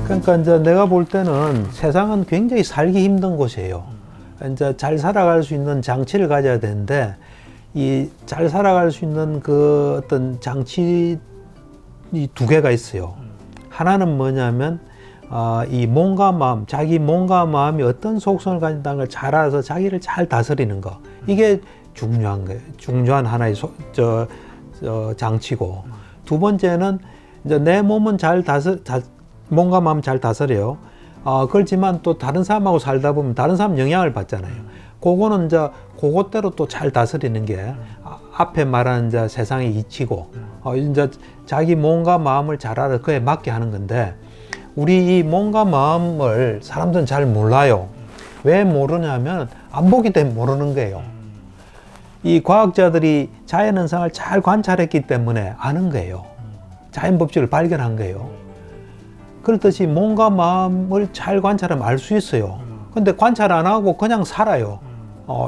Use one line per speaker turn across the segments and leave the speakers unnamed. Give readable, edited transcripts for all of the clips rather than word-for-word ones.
그러니까 이제 내가 볼 때는 세상은 굉장히 살기 힘든 곳이에요. 이제 잘 살아갈 수 있는 장치를 가져야 되는데 이 잘 살아갈 수 있는 그 어떤 장치 이 두 개가 있어요. 하나는 뭐냐면 이 몸과 마음, 자기 몸과 마음이 어떤 속성을 가진다는 걸 잘 알아서 자기를 잘 다스리는 거. 이게 중요한 거예요. 중요한 하나의 장치고. 두 번째는 이제 내 몸은 몸과 마음 잘 다스려요. 그렇지만 또 다른 사람하고 살다 보면 다른 사람 영향을 받잖아요. 그거는 이제 그것대로 또 잘 다스리는 게 앞에 말한 이제 세상의 이치고, 이제 자기 몸과 마음을 잘 알아 그에 맞게 하는 건데, 우리 이 몸과 마음을 사람들은 잘 몰라요. 왜 모르냐면 안 보기 때문에 모르는 거예요. 이 과학자들이 자연현상을 잘 관찰했기 때문에 아는 거예요. 자연 법칙을 발견한 거예요. 그렇듯이 몸과 마음을 잘 관찰하면 알 수 있어요. 근데 관찰 안 하고 그냥 살아요.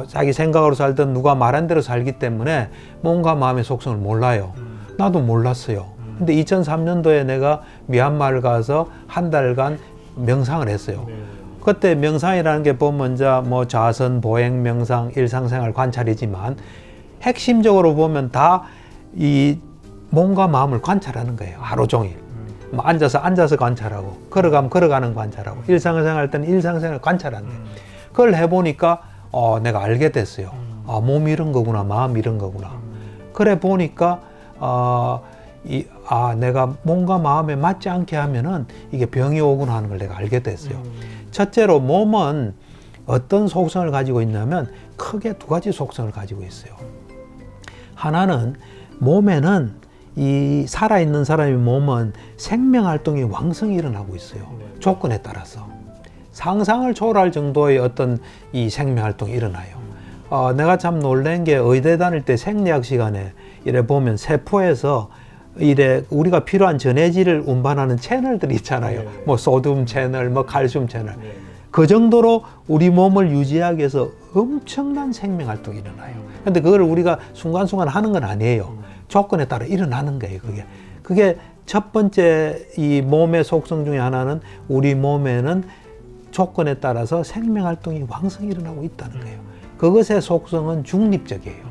자기 생각으로 살든 누가 말한 대로 살기 때문에 몸과 마음의 속성을 몰라요. 나도 몰랐어요. 근데 2003년도에 내가 미얀마를 가서 한 달간 명상을 했어요. 그때 명상이라는 게 보면 이제 뭐 자선, 보행, 명상, 일상생활 관찰이지만 핵심적으로 보면 다 이 몸과 마음을 관찰하는 거예요. 하루 종일. 뭐 앉아서 관찰하고, 걸어가면 걸어가는 관찰하고, 일상생활 할 때는 일상생활 관찰하는 거예요. 그걸 해보니까 내가 알게 됐어요. 몸이 이런 거구나, 마음이 이런 거구나. 그래 보니까 내가 몸과 마음에 맞지 않게 하면은 이게 병이 오구나 하는 걸 내가 알게 됐어요. 첫째로 몸은 어떤 속성을 가지고 있냐면 크게 두 가지 속성을 가지고 있어요. 하나는 몸에는 이 살아있는 사람의 몸은 생명활동이 왕성히 일어나고 있어요. 조건에 따라서. 상상을 초월할 정도의 어떤 이 생명활동이 일어나요. 내가 참 놀란 게 의대 다닐 때 생리학 시간에 이래 보면 세포에서 이래 우리가 필요한 전해질을 운반하는 채널들이 있잖아요. 뭐 소듐 채널, 뭐 칼슘 채널. 그 정도로 우리 몸을 유지하기 위해서 엄청난 생명활동이 일어나요. 근데 그걸 우리가 순간순간 하는 건 아니에요. 조건에 따라 일어나는 거예요, 그게 첫 번째 이 몸의 속성 중에 하나는 우리 몸에는 조건에 따라서 생명활동이 왕성히 일어나고 있다는 거예요. 그것의 속성은 중립적이에요.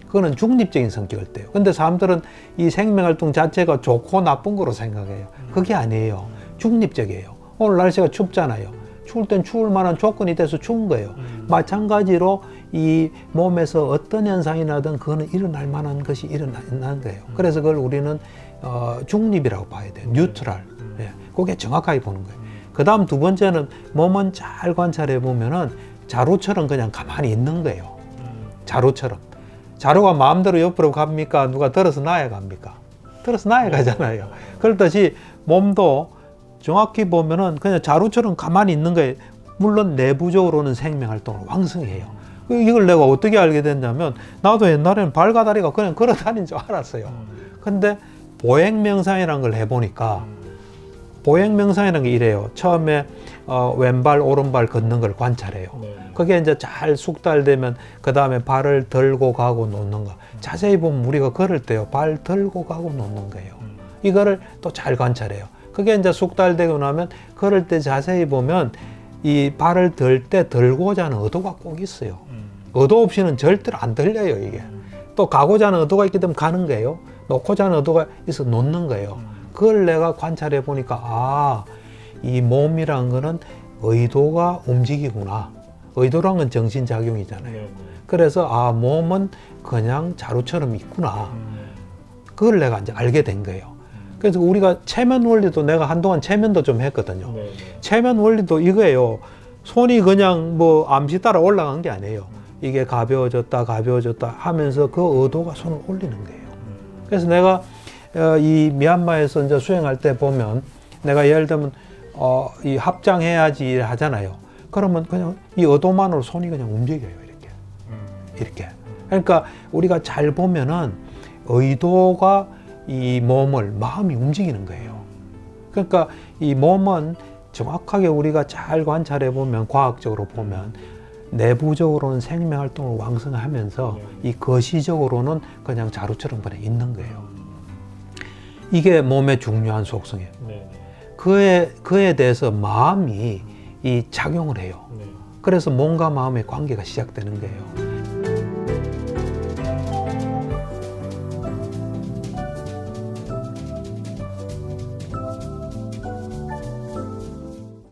그거는 중립적인 성격을 떼요. 근데 사람들은 이 생명활동 자체가 좋고 나쁜 거로 생각해요. 그게 아니에요. 중립적이에요. 오늘 날씨가 춥잖아요. 추울 땐 추울 만한 조건이 돼서 추운 거예요. 마찬가지로 이 몸에서 어떤 현상이 나든 그거는 일어날 만한 것이 일어나는 거예요. 그래서 그걸 우리는 중립이라고 봐야 돼요. 뉴트럴. 그게 정확하게 보는 거예요. 그 다음 두 번째는 몸은 잘 관찰해 보면은 자루처럼 그냥 가만히 있는 거예요. 자루처럼. 자루가 마음대로 옆으로 갑니까? 누가 들어서 놔야 갑니까? 들어서 놔야 가잖아요. 그렇듯이 몸도 정확히 보면은 그냥 자루처럼 가만히 있는 거예요. 물론 내부적으로는 생명활동을 왕성히 해요. 이걸 내가 어떻게 알게 됐냐면 나도 옛날에는 발과 다리가 그냥 걸어 다니는 줄 알았어요. 근데 보행명상이라는 걸 해보니까 보행명상이라는 게 이래요. 처음에 왼발 오른발 걷는 걸 관찰해요. 그게 이제 잘 숙달되면 그 다음에 발을 들고 가고 놓는 거. 자세히 보면 우리가 걸을 때요, 발 들고 가고 놓는 거예요. 이거를 또 잘 관찰해요. 그게 이제 숙달되고 나면 걸을 때 자세히 보면 이 발을 들 때 들고자 하는 의도가 꼭 있어요. 의도 없이는 절대로 안 들려요, 이게. 또 가고자 하는 의도가 있기 때문에 가는 거예요. 놓고자 하는 의도가 있어 놓는 거예요. 그걸 내가 관찰해 보니까 이 몸이란 거는 의도가 움직이구나. 의도란 건 정신작용이잖아요. 그래서 몸은 그냥 자루처럼 있구나. 그걸 내가 이제 알게 된 거예요. 그래서 우리가 체면 원리도 내가 한동안 체면도 좀 했거든요. 체면 원리도 이거예요. 손이 그냥 뭐 암시 따라 올라간 게 아니에요. 이게 가벼워졌다 하면서 그 의도가 손을 올리는 거예요. 그래서 내가 이 미얀마에서 이제 수행할 때 보면 내가 예를 들면 이 합장해야지 하잖아요. 그러면 그냥 이 의도만으로 손이 그냥 움직여요. 이렇게. 그러니까 우리가 잘 보면은 의도가 이 마음이 움직이는 거예요. 그러니까 이 몸은 정확하게 우리가 잘 관찰해 보면, 과학적으로 보면 내부적으로는 생명활동을 왕성하면서 이 거시적으로는 그냥 자루처럼 그냥 있는 거예요. 이게 몸의 중요한 속성이에요. 그에 대해서 마음이 이 작용을 해요.
네.
그래서 몸과 마음의 관계가 시작되는 거예요.